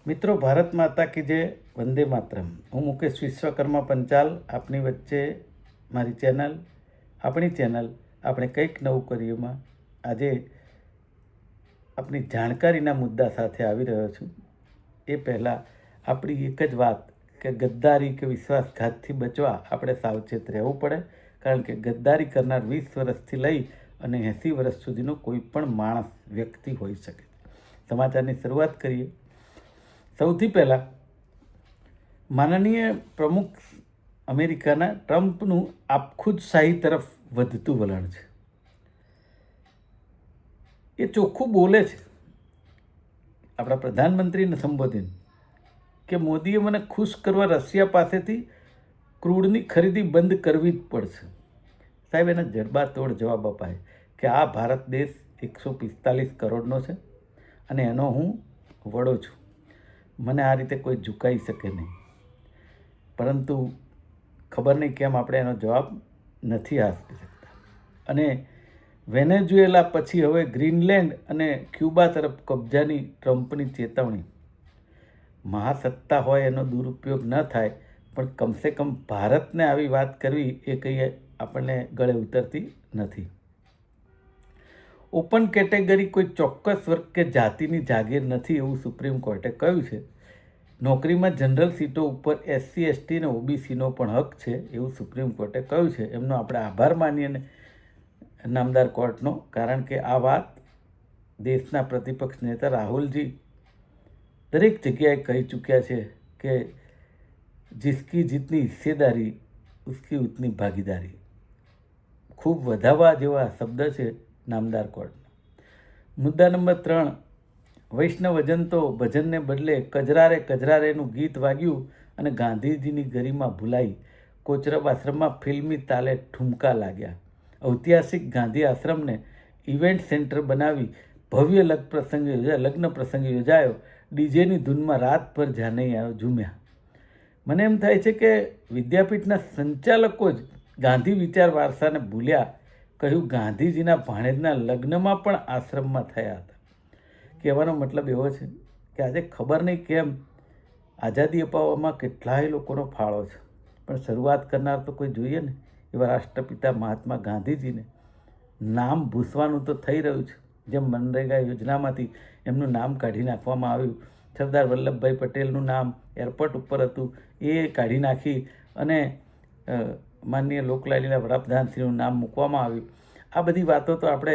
મિત્રો, ભારત માતા કી જય, વંદે માતરમ. હું મુકેશ વિશ્વકર્મા પંચાલ આપની વચ્ચે મારી ચેનલ, આપણી ચેનલ આપણે કંઈક નવું કરીએમાં આજે આપણી જાણકારીના મુદ્દા સાથે આવી રહ્યો છું. એ પહેલાં આપણી એક જ વાત કે ગદ્દારી કે વિશ્વાસઘાતથી બચવા આપણે સાવચેત રહેવું પડે, કારણ કે ગદ્દારી કરનાર 20 વર્ષથી લઈ અને 80 વર્ષ સુધીનો કોઈ પણ માણસ, વ્યક્તિ હોઈ શકે. સમાચારની શરૂઆત કરીએ. સૌથી પહેલાં માનનીય પ્રમુખ અમેરિકાના ટ્રમ્પનું આપખુદશાહી તરફ વધતું વલણ છે. એ ચોખ્ખું બોલે છે આપણા પ્રધાનમંત્રીને સંબોધીને કે મોદીએ મને ખુશ કરવા રશિયા પાસેથી ક્રૂડની ખરીદી બંધ કરવી જ પડશે. સાહેબ, એને જડબાતોડ જવાબ અપાય કે આ ભારત દેશ 145 કરોડનો છે અને એનો હું વડો છું. મને આ રીતે કોઈ ઝુકાઈ શકે નહીં. પરંતુ ખબર નહીં કેમ આપણે એનો જવાબ નથી આપી શકતા. અને વેનેઝુએલા પછી હવે ગ્રીનલેન્ડ અને ક્યુબા તરફ કબજાની ટ્રમ્પની ચેતવણી. મહાસત્તા હોય એનો દુરુપયોગ ન થાય, પણ કમસે કમ ભારતને આવી વાત કરવી એ કંઈ આપણને ગળે ઉતરતી નથી. ઓપન કેટેગરી કોઈ ચોક્કસ વર્ગ કે જાતિની જાગીર નથી એવું સુપ્રીમ કોર્ટે કહ્યું છે. નોકરીમાં જનરલ સીટો ઉપર SC, ST અને OBCનો પણ હક છે એવું સુપ્રીમ કોર્ટે કહ્યું છે. એમનો આપણે આભાર માનીએ ને નામદાર કોર્ટનો, કારણ કે આ વાત દેશના પ્રતિપક્ષ નેતા રાહુલજી દરેક જગ્યાએ કહી ચૂક્યા છે કે જિસકી જીતની હિસ્સેદારી ઉસકી ઉતની ભાગીદારી. ખૂબ વધાવવા જેવા શબ્દ છે નામદાર કોર્ટના. મુદ્દા નંબર 3, વૈષ્ણવજન તો ભજનને બદલે કજરારે કજરારેનું ગીત વાગ્યું અને ગાંધીજીની ગરિમા ભૂલાઈ. કોચરબ આશ્રમમાં ફિલ્મી તાલે ઠુમકા લાગ્યા. ઐતિહાસિક ગાંધી આશ્રમને ઇવેન્ટ સેન્ટર બનાવી ભવ્ય લગ્ન પ્રસંગ યોજાયો. ડીજેની ધૂનમાં રાતભર જાનૈયાઓ ઝૂમ્યા. મને એમ થાય છે કે વિદ્યાપીઠના સંચાલકો જ ગાંધી વિચાર વારસાને ભૂલ્યા. કહ્યું ગાંધીજીના ભાણેજના લગ્નમાં પણ આશ્રમમાં થયા હતા. કહેવાનો મતલબ એવો છે કે આજે ખબર નહીં કેમ આઝાદી અપાવવામાં કેટલાય લોકોનો ફાળો છે, પણ શરૂઆત કરનાર તો કોઈ જોઈએ ને. એવા રાષ્ટ્રપિતા મહાત્મા ગાંધીજીને નામ ભૂસવાનું તો થઈ રહ્યું છે. જેમ મનરેગા યોજનામાંથી એમનું નામ કાઢી નાખવામાં આવ્યું, સરદાર વલ્લભભાઈ પટેલનું નામ એરપોર્ટ ઉપર હતું એ કાઢી નાખી અને માનનીય લોકલાલીના વડાપ્રધાનશ્રીનું નામ મૂકવામાં આવ્યું. આ બધી વાતો તો આપણે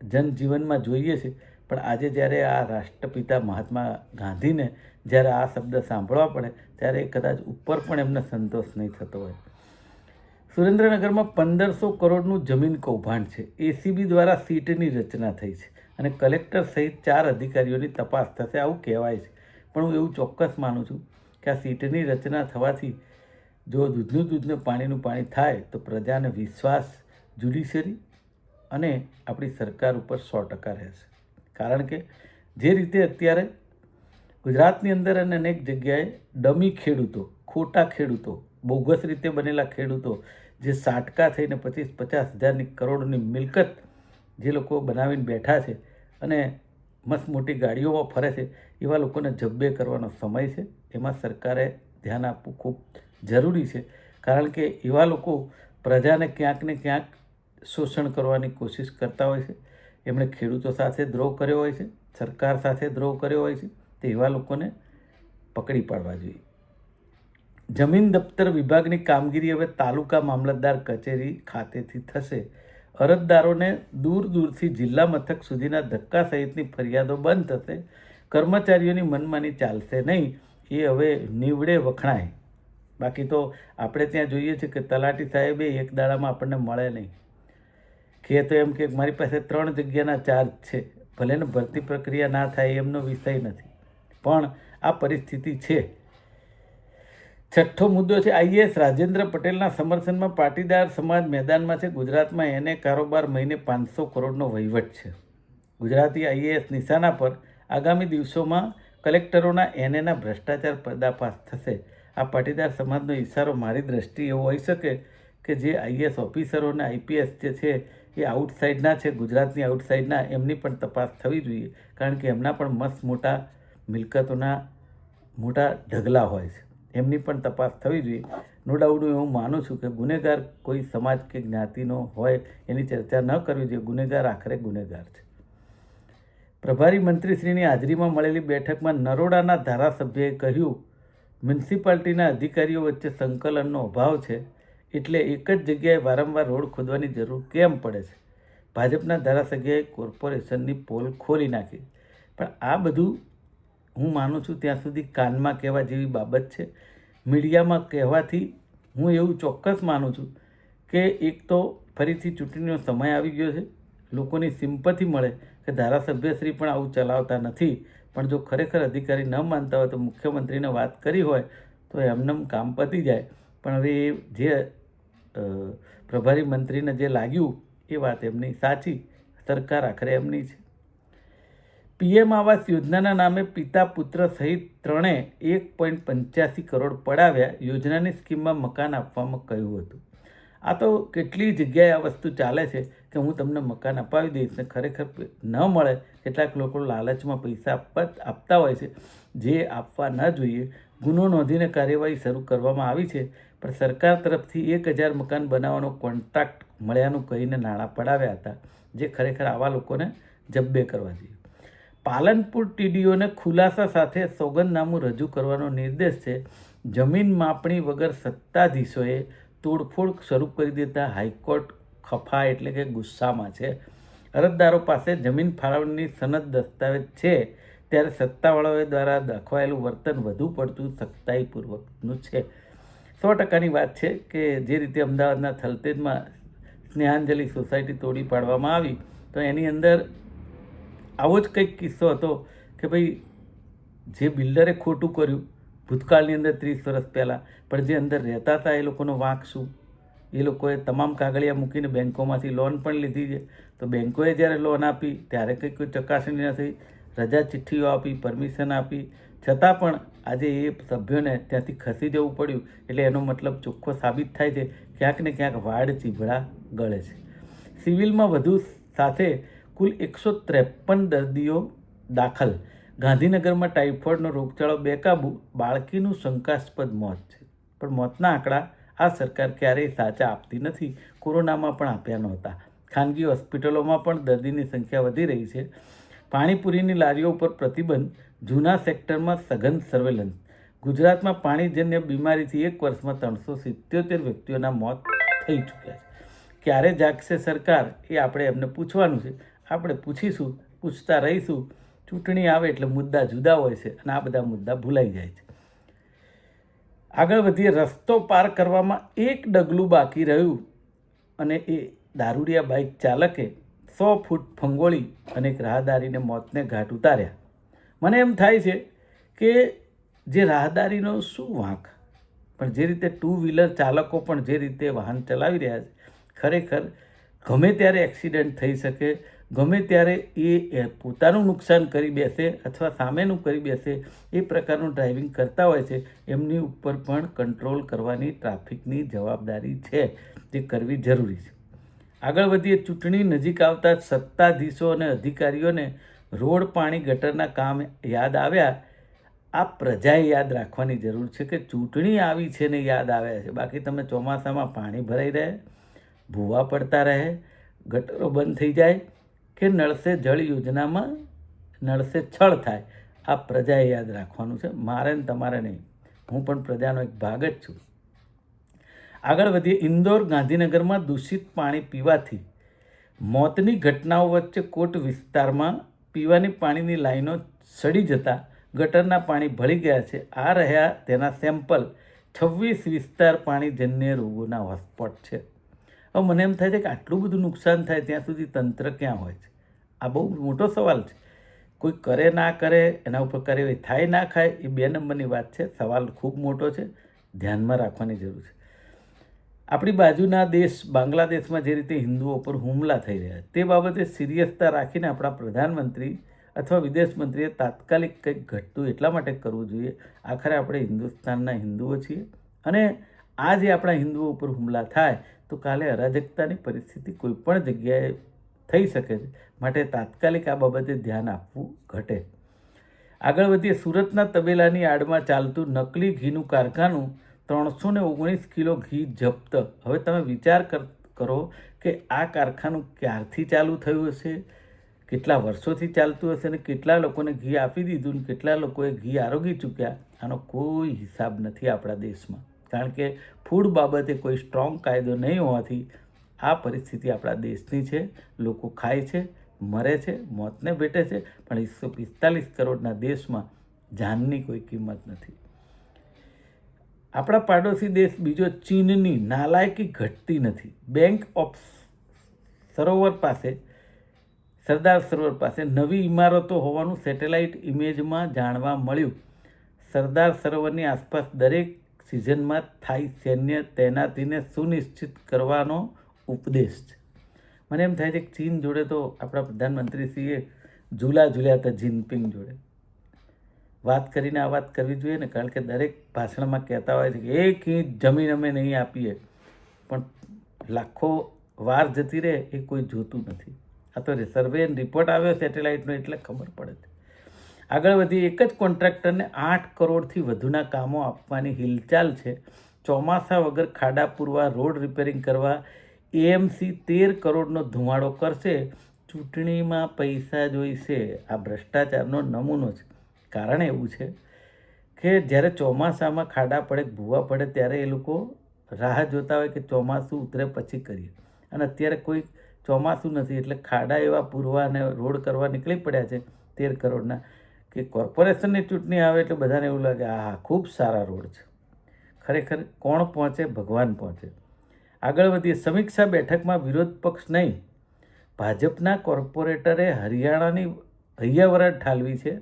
જનજીવનમાં જોઈએ છે, પણ આજે જ્યારે આ રાષ્ટ્રપિતા મહાત્મા ગાંધીને જ્યારે આ શબ્દ સાંભળવા પડે ત્યારે કદાચ ઉપર પણ એમને સંતોષ નહીં થતો હોય. સુરેન્દ્રનગરમાં 1500 કરોડનું જમીન કૌભાંડ છે. ACB દ્વારા સીટની રચના થઈ છે અને કલેક્ટર સહિત 4 અધિકારીઓની તપાસ થશે આવું કહેવાય છે. પણ હું એવું ચોક્કસ માનું છું કે આ સીટની રચના થવાથી જો દૂધનું દૂધને પાણીનું પાણી થાય તો પ્રજાને વિશ્વાસ જ્યુડિશરી અને આપણી સરકાર ઉપર 100% રહેશે. કારણ કે જે રીતે અત્યારે ગુજરાતની અંદર અને અનેક જગ્યાએ ડમી ખેડૂતો, ખોટા ખેડૂતો, બોગસ રીતે બનેલા ખેડૂતો જે સાટકા થઈને 25-50 હજારની કરોડની મિલકત જે લોકો બનાવીને બેઠા છે અને મસ્ત મોટી ગાડીઓમાં ફરે છે, એવા લોકોને જબ્બે કરવાનો સમય છે. એમાં સરકારે ધ્યાન આપવું ખૂબ જરૂરી છે, કારણ કે એવા લોકો પ્રજાને ક્યાંક ને ક્યાંક શોષણ કરવાની કોશિશ કરતા હોય છે. એમણે ખેડૂતો સાથે દ્રોહ કર્યો હોય છે, સરકાર સાથે દ્રોહ કર્યો હોય છે. તે એવા લોકોને પકડી પાડવા જોઈએ. જમીન દફતર વિભાગની કામગીરી હવે તાલુકા મામલતદાર કચેરી ખાતેથી થશે. અરજદારોને દૂર દૂરથી જિલ્લા મથક સુધીના ધક્કા સહિતની ફરિયાદો બંધ થશે. કર્મચારીઓની મનમાની ચાલશે નહીં. એ હવે નીવડે વખણાય. બાકી તો આપણે ત્યાં જોઈએ છે કે તલાટી સાહેબે એક દાડામાં આપણને મળે નહીં. કે તો એમ કે મારી પાસે 3 જગ્યાના ચાર્જ છે. ભલે ને ભરતી પ્રક્રિયા ના થાય એમનો વિષય નથી, પણ આ પરિસ્થિતિ છે. છઠ્ઠો મુદ્દો છે IAS રાજેન્દ્ર પટેલના સમર્થનમાં પાટીદાર સમાજ મેદાનમાં છે. ગુજરાતમાં એને કારોબાર મહિને 500 કરોડનો વહીવટ છે. ગુજરાતી IAS નિશાના પર આગામી દિવસોમાં કલેક્ટરોના એનેના ભ્રષ્ટાચાર પર્દાફાશ થશે. આ પાટીદાર સમાજનો ઇશારો મારી દ્રષ્ટિએ એવો હોઈ શકે કે જે IAS ઓફિસરો અને IPS જે છે એ આઉટસાઇડના છે, ગુજરાતની આઉટસાઇડના, એમની પણ તપાસ થવી જોઈએ. કારણ કે એમના પણ મસ્ત મોટા મિલકતોના મોટા ઢગલા હોય છે, એમની પણ તપાસ થવી જોઈએ. નો ડાઉટ હું એવું માનું છું કે ગુનેગાર કોઈ સમાજ કે જ્ઞાતિનો હોય એની ચર્ચા ન કરવી જોઈએ. ગુનેગાર આખરે ગુનેગાર છે. પ્રભારી મંત્રીશ્રીની હાજરીમાં મળેલી બેઠકમાં નરોડાના ધારાસભ્યએ કહ્યું, મ્યુનિસિપાલિટીના અધિકારીઓ વચ્ચે સંકલનનો અભાવ છે, એટલે એક જ જગ્યાએ વારંવાર રોડ ખોદવાની જરૂર કેમ પડે છે. ભાજપના ધારાસભ્યએ કોર્પોરેશનની પોલ ખોલી નાખી. પણ આ બધું હું માનું છું ત્યાં સુધી કાનમાં કહેવા જેવી બાબત છે. મીડિયામાં કહેવાથી હું એવું ચોક્કસ માનું છું કે એક તો ફરીથી ચૂંટણીનો સમય આવી ગયો છે, લોકોની સિમ્પથી મળે કે ધારાસભ્યશ્રી પણ આવું ચલાવતા નથી, પણ જો ખરેખર અધિકારી ન માનતા હોય તો મુખ્યમંત્રીને વાત કરી હોય તો એમનેમ કામ પતી જાય. પણ હવે એ જે પ્રભારી મંત્રીને જે લાગ્યું એ વાત એમની સાચી, સરકાર આખરે એમની છે. પીએમ આવાસ યોજનાના નામે પિતા પુત્ર સહિત ત્રણે 1.85 કરોડ પડાવ્યા. યોજનાની સ્કીમમાં મકાન આપવામાં કહ્યું હતું. આ તો કેટલી જગ્યાએ આ વસ્તુ ચાલે છે કે હું તમને મકાન અપાવી દઈશ ને ખરેખર ન મળે. કેટલાક લોકો લાલચમાં પૈસા આપતા હોય છે, જે આપવા ન જોઈએ. ગુનો નોંધીને કાર્યવાહી શરૂ કરવામાં આવી છે, પણ સરકાર તરફથી 1000 મકાન બનાવવાનો કોન્ટ્રાક્ટ મળ્યાનું કહીને નાણાં પડાવ્યા હતા, જે ખરેખર આવા લોકોને જબ્બે કરવા જોઈએ. પાલનપુર ટીડીઓને ખુલાસા સાથે સોગંદનામું રજૂ કરવાનો નિર્દેશ છે. જમીન માપણી વગર સત્તાધીશોએ તોડફોડ શરૂ કરી દેતા હાઈકોર્ટ ખફા એટલે કે ગુસ્સામાં છે. અરજદારો પાસે જમીન ફાળવણીની સનદ દસ્તાવેજ છે, ત્યારે સત્તાવાળાઓ દ્વારા દાખવાયેલું વર્તન વધુ પડતું સખ્તાઈપૂર્વકનું છે. 100%ની વાત છે કે જે રીતે અમદાવાદના થલતેજમાં સ્નેહાંજલિ સોસાયટી તોડી પાડવામાં આવી, તો એની અંદર આવો જ કંઈક કિસ્સો હતો કે ભાઈ જે બિલ્ડરે ખોટું કર્યું ભૂતકાળની અંદર 30 વર્ષ પહેલાં, પણ જે અંદર રહેતા હતા એ લોકોનો વાંક શું? એ લોકોએ તમામ કાગળિયા મૂકીને બેન્કોમાંથી લોન પણ લીધી છે. તો બેન્કોએ જ્યારે લોન આપી ત્યારે કંઈ કોઈ ચકાસણી નથી, રજા ચિઠ્ઠીઓ આપી, પરમિશન આપી, છતાં પણ આજે એ સભ્યોને ત્યાંથી ખસી જવું પડ્યું. એટલે એનો મતલબ ચોખ્ખો સાબિત થાય છે ક્યાંક ને ક્યાંક વાડ ચીભડા ગળે છે. સિવિલમાં વધુ સાથે કુલ 153 દર્દીઓ દાખલ. ગાંધીનગરમાં ટાઇફોઇડનો રોગચાળો બેકાબૂ. બાળકીનું શંકાસ્પદ મોત છે. પણ મોતના આંકડા આ સરકાર ક્યારેય સાચા આપતી નથી. કોરોનામાં પણ આપ્યા નહોતા. ખાનગી હોસ્પિટલોમાં પણ દર્દીની સંખ્યા વધી રહી છે. પાણીપુરીની લારીઓ ઉપર પ્રતિબંધ. જૂના સેક્ટરમાં સઘન સર્વેલન્સ. ગુજરાતમાં પાણીજન્ય બીમારીથી 1 વર્ષમાં 377 વ્યક્તિઓના મોત થઈ ચૂક્યા છે. ક્યારે જાગશે સરકાર એ આપણે એમને પૂછવાનું છે. આપણે પૂછીશું, પૂછતા રહીશું. ચૂંટણી આવે એટલે મુદ્દા જુદા હોય છે અને આ બધા મુદ્દા ભૂલાઈ જાય છે. આગળ વધીએ. રસ્તો પાર કરવામાં એક ડગલું બાકી રહ્યું અને એ દારૂડિયા બાઇક ચાલકે 100 ફૂટ ફંગોળી અને એક રાહદારીને મોતને ઘાટ ઉતાર્યા. મને એમ થાય છે કે જે રાહદારીનો શું વાંક, પણ જે રીતે 2 વ્હીલર ચાલકો પણ જે રીતે વાહન ચલાવી રહ્યા છે, ખરેખર ગમે ત્યારે એક્સિડન્ટ થઈ શકે, ગમે ત્યારે એ પોતાનું નુકસાન કરી બેસે અથવા સામેનું કરી બેસે, એ પ્રકારનું ડ્રાઇવિંગ કરતા હોય છે. એમની ઉપર પણ કંટ્રોલ કરવાની ટ્રાફિકની જવાબદારી છે, જે કરવી જરૂરી છે. આગળ વધીએ. ચૂંટણી નજીક આવતા સત્તાધીશો અને અધિકારીઓને રોડ, પાણી, ગટરના કામ યાદ આવ્યા. આ પ્રજાએ યાદ રાખવાની જરૂર છે કે ચૂંટણી આવી છે ને યાદ આવ્યા છે. બાકી તમે ચોમાસામાં પાણી ભરાઈ રહે, ભૂવા પડતા રહે, ગટરો બંધ થઈ જાય કે નળ સે જળ યોજનામાં નળ સે છળ થાય, આ પ્રજાએ યાદ રાખવાનું છે. મારે ને તમારે નહીં. હું પણ પ્રજાનો એક ભાગ જ છું. આગળ વધીએ. ઇન્દોર, ગાંધીનગરમાં દૂષિત પાણી પીવાથી મોતની ઘટનાઓ વચ્ચે કોટ વિસ્તારમાં પીવાની પાણીની લાઈનો સડી જતા ગટરના પાણી ભળી ગયા છે. આ રહ્યા તેના સેમ્પલ. 26 વિસ્તાર પાણીજન્ય રોગોના હોટસ્પોટ છે. હવે મને એમ થાય છે કે આટલું બધું નુકસાન થાય ત્યાં સુધી તંત્ર ક્યાં હોય છે? આ બહુ મોટો સવાલ છે. કોઈ કરે ના કરે, એના ઉપર કાર્યવાહી થાય ના થાય, એ 2 નંબરની વાત છે. સવાલ ખૂબ મોટો છે, ધ્યાનમાં રાખવાની જરૂર છે. આપણી બાજુના દેશ બાંગ્લાદેશમાં જે રીતે હિન્દુઓ પર હુમલા થઈ રહ્યા તે બાબતે સિરિયસતા રાખીને આપણા પ્રધાનમંત્રી અથવા વિદેશ મંત્રીએ તાત્કાલિક કંઈક ઘટતું એટલા માટે કરવું જોઈએ. આખરે આપણે હિન્દુસ્તાનના હિન્દુઓ છીએ અને આ જે આપણા હિન્દુઓ ઉપર હુમલા થાય તો કાલે અરાજકતાની પરિસ્થિતિ કોઈ પણ જગ્યાએ થઈ શકે છે. માટે તાત્કાલિક આ બાબતે ધ્યાન આપવું ઘટે. આગળ વધીએ. સુરતના તબેલાની આડમાં ચાલતું નકલી ઘીનું કારખાનું, 319 કિલો ઘી જપ્ત. હવે તમે વિચાર કરો કે આ કારખાનું ક્યારથી ચાલુ થયું હશે, કેટલા વર્ષોથી ચાલતું હશે અને કેટલા લોકોને ઘી આપી દીધું ને કેટલા લોકોએ ઘી આરોગી ચૂક્યા. આનો કોઈ હિસાબ નથી આપણા દેશમાં, કારણ કે ફૂડ બાબતે કોઈ સ્ટ્રોંગ કાયદો નહીં હોવાથી આ પરિસ્થિતિ આપણા દેશની છે. લોકો ખાય છે, મરે છે, મોતને ભેટે છે, પણ 145 કરોડના દેશમાં જાનની કોઈ કિંમત નથી. આપણા પાડોશી દેશ બીજો ચીનની નાલાયકી ઘટતી નથી. બેંક ઓફ સરદાર સરોવર પાસે નવી ઇમારતો હોવાનું સેટેલાઇટ ઇમેજમાં જાણવા મળ્યું. સરદાર સરોવરની આસપાસ દરેક સિઝનમાં થાય સૈન્ય તૈનાતીને સુનિશ્ચિત કરવાનો ઉપદેશ છે. મને એમ થાય છે કે ચીન જોડે તો આપણા પ્રધાનમંત્રીશ્રીએ ઝૂલ્યા હતા જિનપિંગ જોડે. વાત કરીને આ વાત કરવી જોઈએ ને, કારણ કે દરેક ભાષણમાં કહેતા હોય છે કે 1 ઇંચ જમીન અમે નહીં આપીએ, પણ લાખો વાર જતી રહે એ કોઈ જોતું નથી. આ તો સર્વે રિપોર્ટ આવ્યો સેટેલાઇટનો એટલે ખબર પડે છે. આગળ વધી. એક જ કોન્ટ્રાક્ટરને 8 કરોડથી વધુના કામો આપવાની હિલચાલ છે. ચોમાસા વગર ખાડા પૂરવા, રોડ રિપેરિંગ કરવા એએમસી 13 કરોડનો ધુમાડો કરશે. ચૂંટણીમાં પૈસા જોઈશે. આ ભ્રષ્ટાચારનો નમૂનો છે. કારણ એવું છે કે જ્યારે ચોમાસામાં ખાડા પડે, ભૂવા પડે, ત્યારે એ લોકો રાહ જોતા હોય કે ચોમાસું ઉતરે પછી કરીએ. અને અત્યારે કોઈ ચોમાસું નથી એટલે ખાડા એવા પૂરવા અને રોડ કરવા નીકળી પડ્યા છે 13 કરોડના, કે કોર્પોરેશનની ચૂંટણી આવે એટલે બધાને એવું લાગે હા ખૂબ સારા રોડ છે. ખરેખર કોણ પહોંચે? ભગવાન પહોંચે. આગળ વધીએ. સમીક્ષા બેઠકમાં વિરોધ પક્ષ નહીં, ભાજપના કોર્પોરેટરે હરિયાણાની હૈયાવરટ ઠાલવી છે.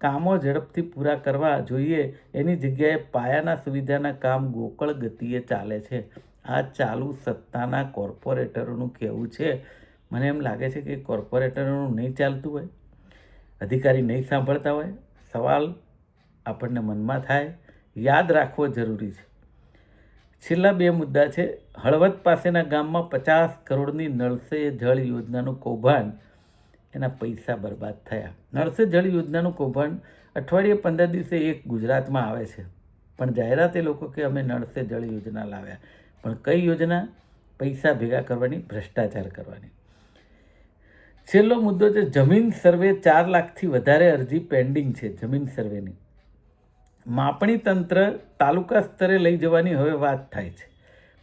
કામો ઝડપથી પૂરા કરવા જોઈએ, એની જગ્યાએ પાયાના સુવિધાના કામ ગોકળ ગતિએ ચાલે છે. આ ચાલુ સત્તાના કોર્પોરેટરોનું કહેવું છે. મને એમ લાગે છે કે કોર્પોરેટરોનું નહીં ચાલતું હોય, અધિકારી નહીં સાંભળતા હોય. સવાલ આપણને મનમાં થાય, યાદ રાખવો જરૂરી છે. છેલ્લા 2 મુદ્દા છે. હળવદ પાસેના ગામમાં 50 કરોડની નળ સે જળ યોજનાનું કૌભાંડ, એના પૈસા બરબાદ થયા. નળ સે જળ યોજનાનું કૌભાંડ અઠવાડિયે 15 દિવસે એક ગુજરાતમાં આવે છે, પણ જાહેરાત એ લોકો કે અમે નળ સે જળ યોજના લાવ્યા. પણ કઈ યોજના? પૈસા ભેગા કરવાની, ભ્રષ્ટાચાર કરવાની. છેલ્લો મુદ્દો છે જમીન સર્વે. 4 લાખથી વધારે અરજી પેન્ડિંગ છે જમીન સર્વેની. માપણી તંત્ર તાલુકા સ્તરે લઈ જવાની હવે વાત થાય છે.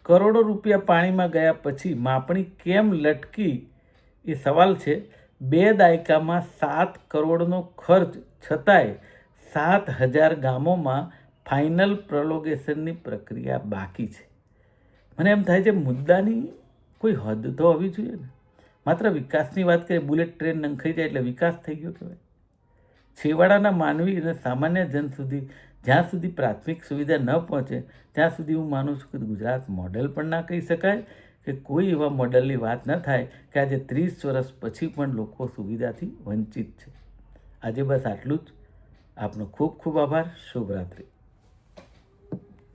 કરોડો રૂપિયા પાણીમાં ગયા પછી માપણી કેમ લટકી એ સવાલ છે. 2 દાયકામાં 7 કરોડનો ખર્ચ છતાંય 7,000 ગામોમાં ફાઇનલ પ્રોલોગેશનની પ્રક્રિયા બાકી છે. મને એમ થાય છે મુદ્દાની કોઈ હદ તો હોવી જોઈએ ને. માત્ર વિકાસની વાત કરીએ, બુલેટ ટ્રેન નંખાઈ જાય એટલે વિકાસ થઈ ગયો કહેવાય? છેવાડાના માનવી અને સામાન્ય જન સુધી જ્યાં સુધી પ્રાથમિક સુવિધા ન પહોંચે ત્યાં સુધી હું માનું છું કે ગુજરાત મોડેલ પણ ના કહી શકાય, કે કોઈ એવા મોડલની વાત ન થાય કે આજે 30 વર્ષ પછી પણ લોકો સુવિધાથી વંચિત છે. આજે બસ આટલું જ. આપનો ખૂબ ખૂબ આભાર. શુભરાત્રિ.